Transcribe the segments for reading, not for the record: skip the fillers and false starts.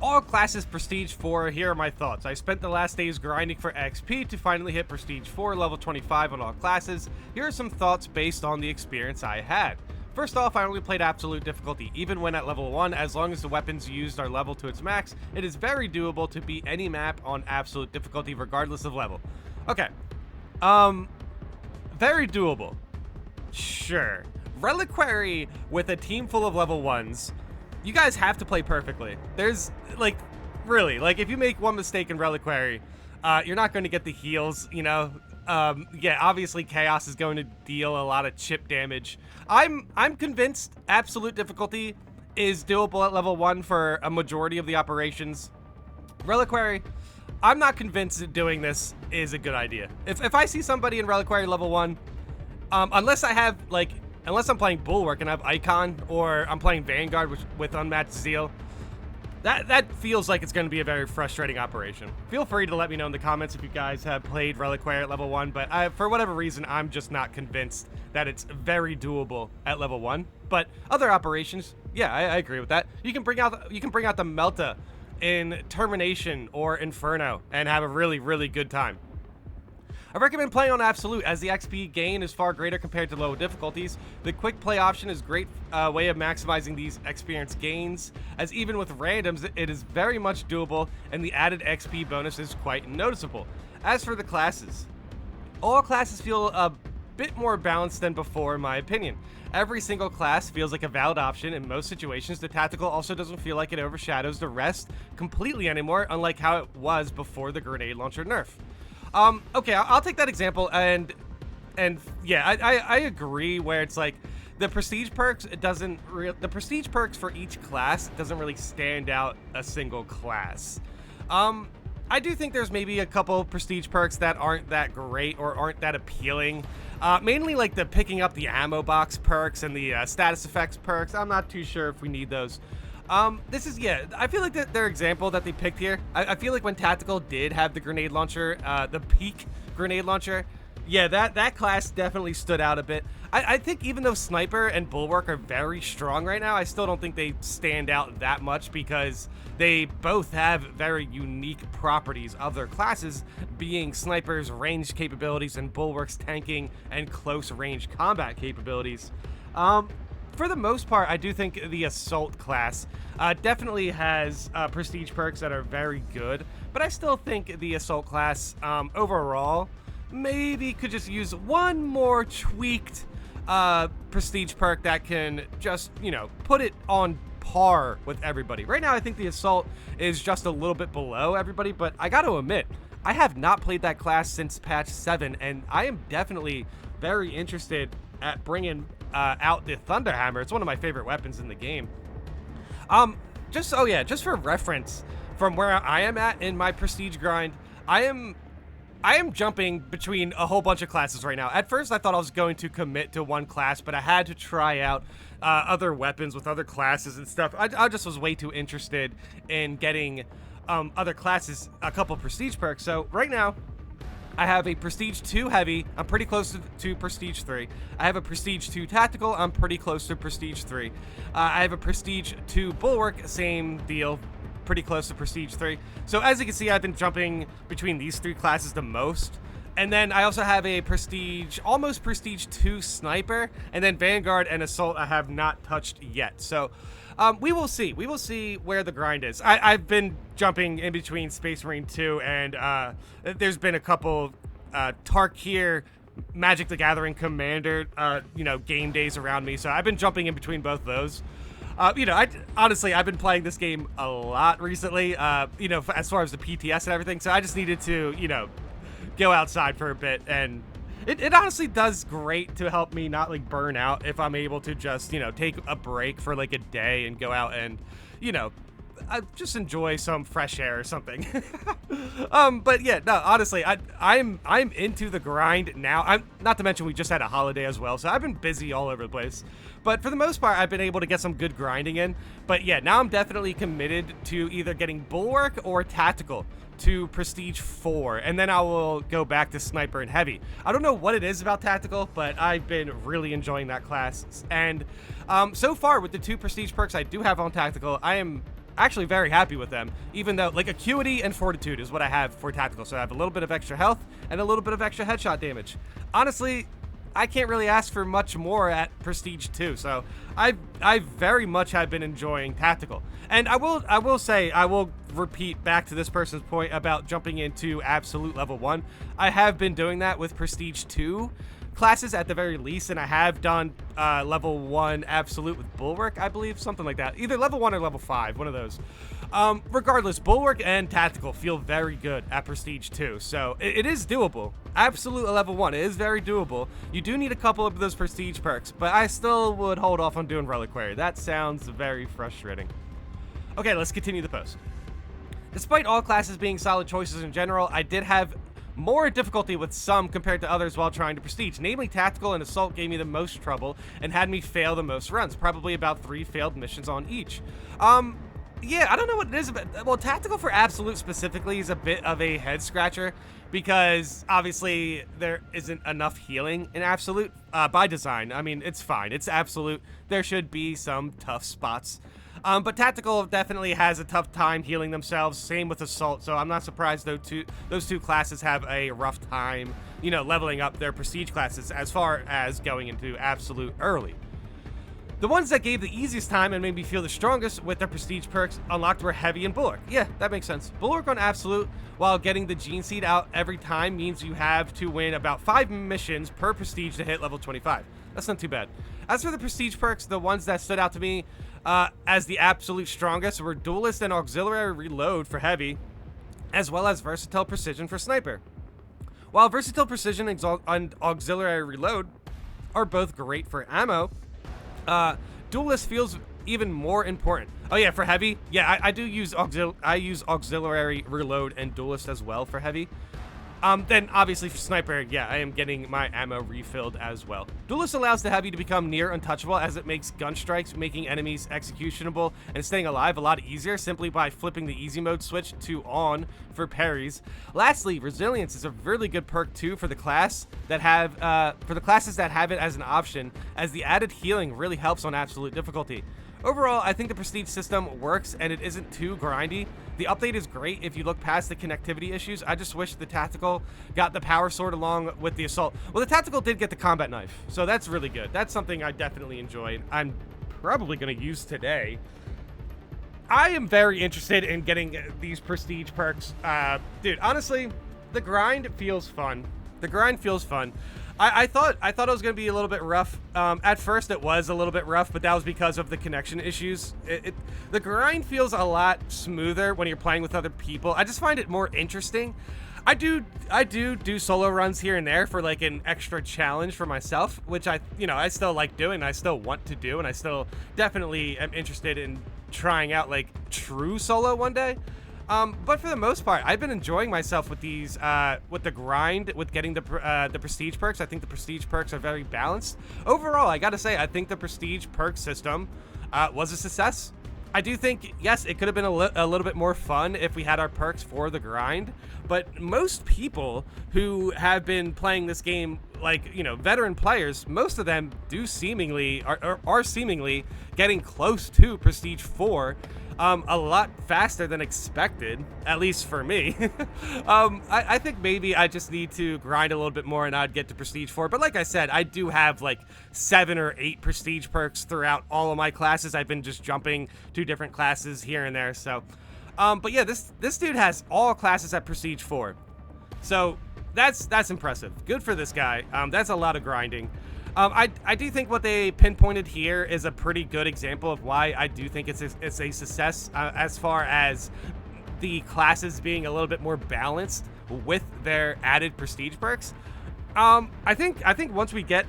All classes Prestige 4, here are my thoughts. I spent the last days grinding for XP to finally hit Prestige 4, level 25 on all classes. Here are some thoughts based on the experience I had. First off, I only played absolute difficulty. Even when at level 1, as long as the weapons used are level to its max, it is very doable to beat any map on absolute difficulty regardless of level. Okay, very doable. Sure. Reliquary with a team full of level 1s, you guys have to play perfectly. There's, like, really, like, if you make one mistake in Reliquary, you're not going to get the heals, you know? Yeah, obviously Chaos is going to deal a lot of chip damage. I'm convinced absolute difficulty is doable at level 1 for a majority of the operations. Reliquary, I'm not convinced that doing this is a good idea. If I see somebody in Reliquary level 1, unless I have, like, unless I'm playing Bulwark and I have Icon, or I'm playing Vanguard with Unmatched Zeal, that feels like it's going to be a very frustrating operation. Feel free to let me know in the comments if you guys have played Reliquary at level 1, but for whatever reason, I'm just not convinced that it's very doable at level 1. But other operations, yeah, I agree with that. You can bring out the Melta in Termination or Inferno and have a really, really good time. I recommend playing on Absolute as the XP gain is far greater compared to low difficulties. The quick play option is a great way of maximizing these experience gains, as even with randoms, it is very much doable and the added XP bonus is quite noticeable. As for the classes, all classes feel a bit more balanced than before in my opinion. Every single class feels like a valid option in most situations. The tactical also doesn't feel like it overshadows the rest completely anymore, unlike how it was before the grenade launcher nerf. Okay, I'll take that example, and yeah, I agree where it's like the prestige perks, the prestige perks for each class doesn't really stand out a single class. I do think there's maybe a couple prestige perks that aren't that great or aren't that appealing. Mainly like the picking up the ammo box perks and the status effects perks. I'm not too sure if we need those. This is, yeah, I feel like their example that they picked here, I feel like when Tactical did have the grenade launcher, the peak grenade launcher, yeah, that class definitely stood out a bit. I think even though Sniper and Bulwark are very strong right now, I still don't think they stand out that much because they both have very unique properties of their classes, being Sniper's range capabilities and Bulwark's tanking and close range combat capabilities. For the most part, I do think the Assault class definitely has prestige perks that are very good, but I still think the Assault class overall maybe could just use one more tweaked prestige perk that can just, you know, put it on par with everybody. Right now, I think the Assault is just a little bit below everybody, but I gotta admit, I have not played that class since patch 7, and I am definitely very interested at bringing out the Thunderhammer. It's one of my favorite weapons in the game. Just for reference, from where I am at in my prestige grind, I am jumping between a whole bunch of classes right now. At first, I thought I was going to commit to one class, but I had to try out other weapons with other classes and stuff. I just was way too interested in getting other classes, a couple prestige perks. So right now, I have a Prestige 2 Heavy, I'm pretty close to Prestige 3. I have a Prestige 2 Tactical, I'm pretty close to Prestige 3. I have a Prestige 2 Bulwark, same deal, pretty close to Prestige 3. So as you can see, I've been jumping between these three classes the most. And then I also have a almost Prestige 2 Sniper, and then Vanguard and Assault I have not touched yet. So we will see. We will see where the grind is. I've been jumping in between Space Marine 2 and there's been a couple Tarkir Magic the Gathering Commander, game days around me. So I've been jumping in between both those. Honestly, I've been playing this game a lot recently, as far as the PTS and everything. So I just needed to, go outside for a bit, and it honestly does great to help me not like burn out if I'm able to just, take a break for like a day and go out and, just enjoy some fresh air or something. But yeah, no, honestly, I'm into the grind now. Not to mention we just had a holiday as well, so I've been busy all over the place. But for the most part, I've been able to get some good grinding in. But yeah, now I'm definitely committed to either getting Bulwark or Tactical to Prestige 4, and then I will go back to Sniper and Heavy. I don't know what it is about Tactical, but I've been really enjoying that class. And so far, with the 2 Prestige perks I do have on Tactical, I am actually very happy with them, even though, like, Acuity and Fortitude is what I have for Tactical, so I have a little bit of extra health and a little bit of extra headshot damage. Honestly, I can't really ask for much more at Prestige 2, so I very much have been enjoying Tactical. And I will repeat back to this person's point about jumping into Absolute Level 1. I have been doing that with Prestige 2 classes at the very least, and I have done level 1 Absolute with Bulwark, I believe, something like that. Either level 1 or level 5, one of those. Regardless, Bulwark and Tactical feel very good at Prestige 2, so it is doable. Absolute level 1, it is very doable. You do need a couple of those Prestige perks, but I still would hold off on doing Reliquary. That sounds very frustrating. Okay, let's continue the post. Despite all classes being solid choices in general, I did have more difficulty with some compared to others while trying to Prestige. Namely, Tactical and Assault gave me the most trouble and had me fail the most runs, probably about 3 failed missions on each. Yeah, I don't know what it is about. Well, Tactical for Absolute specifically is a bit of a head scratcher because obviously there isn't enough healing in Absolute by design. I mean, it's fine. It's Absolute. There should be some tough spots. But Tactical definitely has a tough time healing themselves. Same with Assault, so I'm not surprised those two classes have a rough time, you know, leveling up their Prestige classes as far as going into Absolute early. The ones that gave the easiest time and made me feel the strongest with their Prestige perks unlocked were Heavy and Bulwark. Yeah, that makes sense. Bulwark on Absolute, while getting the Gene Seed out every time, means you have to win about 5 missions per Prestige to hit level 25. That's not too bad. As for the Prestige perks, the ones that stood out to me as the absolute strongest were Duelist and Auxiliary Reload for Heavy, as well as Versatile Precision for Sniper. While Versatile Precision and Auxiliary Reload are both great for ammo, Duelist feels even more important. Oh yeah, for Heavy, yeah, I use Auxiliary Reload and Duelist as well for Heavy. Then obviously for Sniper, yeah, I am getting my ammo refilled as well. Duelist allows the Heavy to become near untouchable, as it makes gun strikes, making enemies executionable and staying alive a lot easier simply by flipping the easy mode switch to on for parries. Lastly, Resilience is a really good perk too for the classes that have it as an option, as the added healing really helps on absolute difficulty. Overall, I think the Prestige system works and it isn't too grindy. The update is great if you look past the connectivity issues. I just wish the Tactical got the Power Sword along with the Assault. Well, the Tactical did get the Combat Knife, so that's really good. That's something I definitely enjoy. I'm probably going to use today. I am very interested in getting these Prestige perks. Dude, honestly, the grind feels fun. The grind feels fun. I thought it was going to be a little bit rough. At first, it was a little bit rough, but that was because of the connection issues. The grind feels a lot smoother when you're playing with other people. I just find it more interesting. I do solo runs here and there for like an extra challenge for myself, which I still like doing, I still want to do, and I still definitely am interested in trying out like true solo one day. But for the most part, I've been enjoying myself with these, with the grind, with getting the Prestige perks. I think the Prestige perks are very balanced. Overall, I gotta say, I think the Prestige perk system was a success. I do think, yes, it could have been a little bit more fun if we had our perks for the grind, but most people who have been playing this game, like, veteran players, most of them are seemingly getting close to Prestige 4. A lot faster than expected, at least for me. I think maybe I just need to grind a little bit more and I'd get to Prestige 4. But like I said, I do have like 7 or 8 Prestige perks throughout all of my classes. I've been just jumping to different classes here and there. So, but yeah, this dude has all classes at Prestige 4. So that's impressive. Good for this guy. That's a lot of grinding. I do think what they pinpointed here is a pretty good example of why I do think it's a success as far as the classes being a little bit more balanced with their added Prestige perks. I think once we get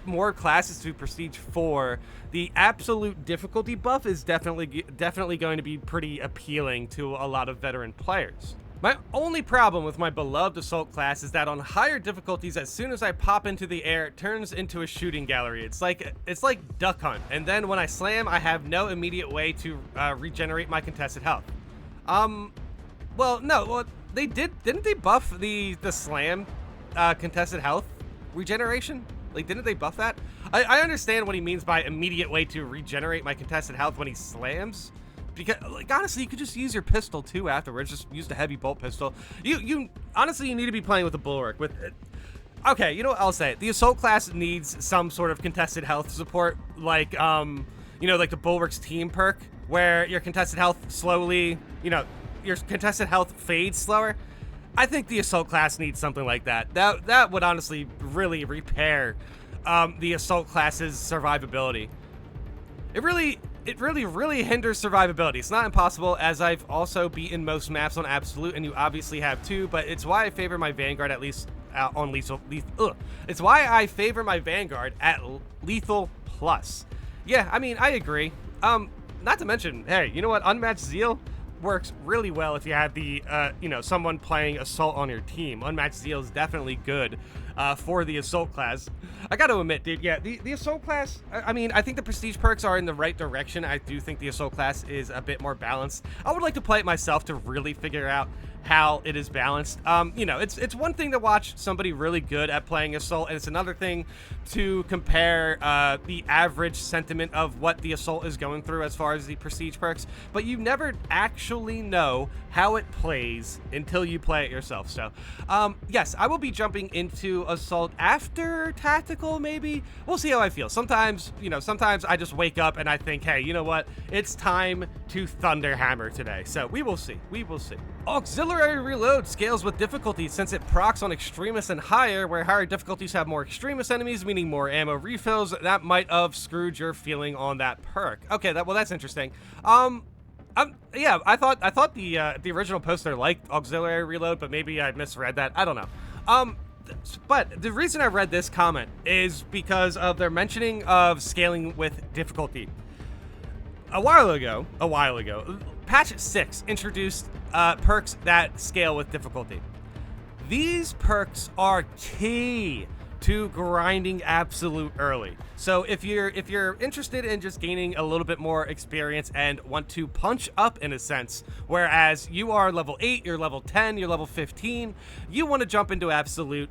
more classes to Prestige 4, the absolute difficulty buff is definitely going to be pretty appealing to a lot of veteran players. My only problem with my beloved Assault class is that on higher difficulties, as soon as I pop into the air, it turns into a shooting gallery. It's like Duck Hunt, and then when I slam, I have no immediate way to regenerate my contested health. Well, no, well, they didn't they buff the slam contested health regeneration? Like, didn't they buff that? I understand what he means by immediate way to regenerate my contested health when he slams, because, like, honestly, you could just use your pistol too afterwards. Just use the heavy bolt pistol. You honestly, you need to be playing with a bulwark. Okay, you know what I'll say? The assault class needs some sort of contested health support, like like the bulwark's team perk, where your contested health slowly, your contested health fades slower. I think the assault class needs something like that. That would honestly really repair the assault class's survivability. It really hinders survivability. It's not impossible, as I've also beaten most maps on Absolute, and you obviously have too, but it's why I favor my Vanguard at least on lethal. It's why I favor my Vanguard at lethal plus. Yeah, I mean, I agree. Not to mention, hey, you know what? Unmatched Zeal works really well if you have the, someone playing Assault on your team. Unmatched Zeal is definitely good for the Assault class. I gotta admit, dude, yeah, the Assault class, I mean, I think the Prestige perks are in the right direction. I do think the Assault class is a bit more balanced. I would like to play it myself to really figure out how it is balanced. It's one thing to watch somebody really good at playing Assault, and it's another thing to compare the average sentiment of what the Assault is going through as far as the Prestige perks, but you never actually know how it plays until you play it yourself. So, yes, I will be jumping into Assault after Tactical, maybe. We'll see how I feel. Sometimes I just wake up and I think, hey, you know what? It's time to Thunderhammer today. So we will see. We will see. Auxiliary Reload scales with difficulty since it procs on Extremists and higher, where higher difficulties have more Extremist enemies, meaning more ammo refills. That might have screwed your feeling on that perk. Okay, that's interesting. Yeah, I thought the original poster liked Auxiliary Reload, but maybe I misread that. I don't know. But the reason I read this comment is because of their mentioning of scaling with difficulty. A while ago, patch 6 introduced perks that scale with difficulty. These perks are key to grinding Absolute early. So if you're interested in just gaining a little bit more experience and want to punch up in a sense, whereas you are level 8, you're level 10, you're level 15, you want to jump into Absolute,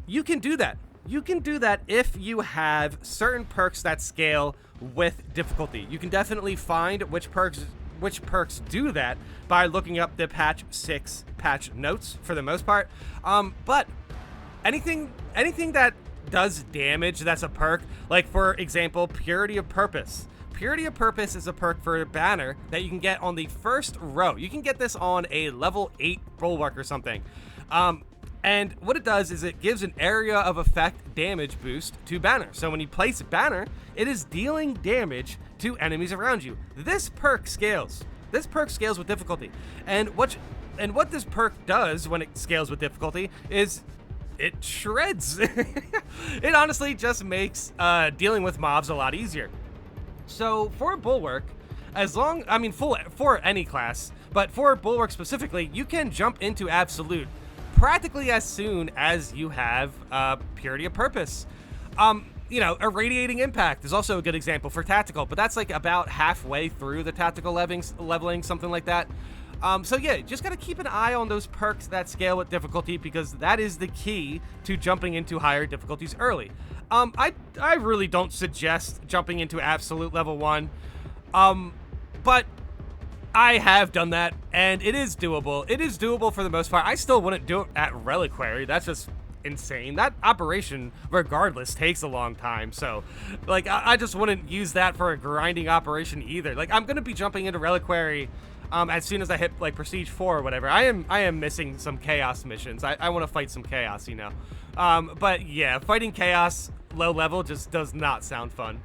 you can do that. You can do that if you have certain perks that scale with difficulty. You can definitely find which perks do that by looking up the patch 6 patch notes for the most part. But anything that does damage that's a perk, like for example, Purity of Purpose. Purity of Purpose is a perk for a banner that you can get on the first row. You can get this on a level 8 bulwark or something. And what it does is it gives an area of effect damage boost to banner. So when you place banner, it is dealing damage to enemies around you. This perk scales. This perk scales with difficulty. And what this perk does when it scales with difficulty is it shreds. It honestly just makes dealing with mobs a lot easier. So for Bulwark, for any class, but for Bulwark specifically, you can jump into Absolute practically as soon as you have Purity of Purpose. Irradiating Impact is also a good example for Tactical, but that's like about halfway through the Tactical leveling, something like that. So yeah, just gotta keep an eye on those perks that scale with difficulty, because that is the key to jumping into higher difficulties early. I really don't suggest jumping into Absolute level 1, but I have done that, and it is doable. It is doable for the most part. I still wouldn't do it at Reliquary. That's just insane. That operation, regardless, takes a long time. So, like, I just wouldn't use that for a grinding operation either. Like, I'm going to be jumping into Reliquary as soon as I hit, like, Prestige 4 or whatever. I am missing some Chaos missions. I want to fight some Chaos, But, yeah, fighting Chaos low level just does not sound fun.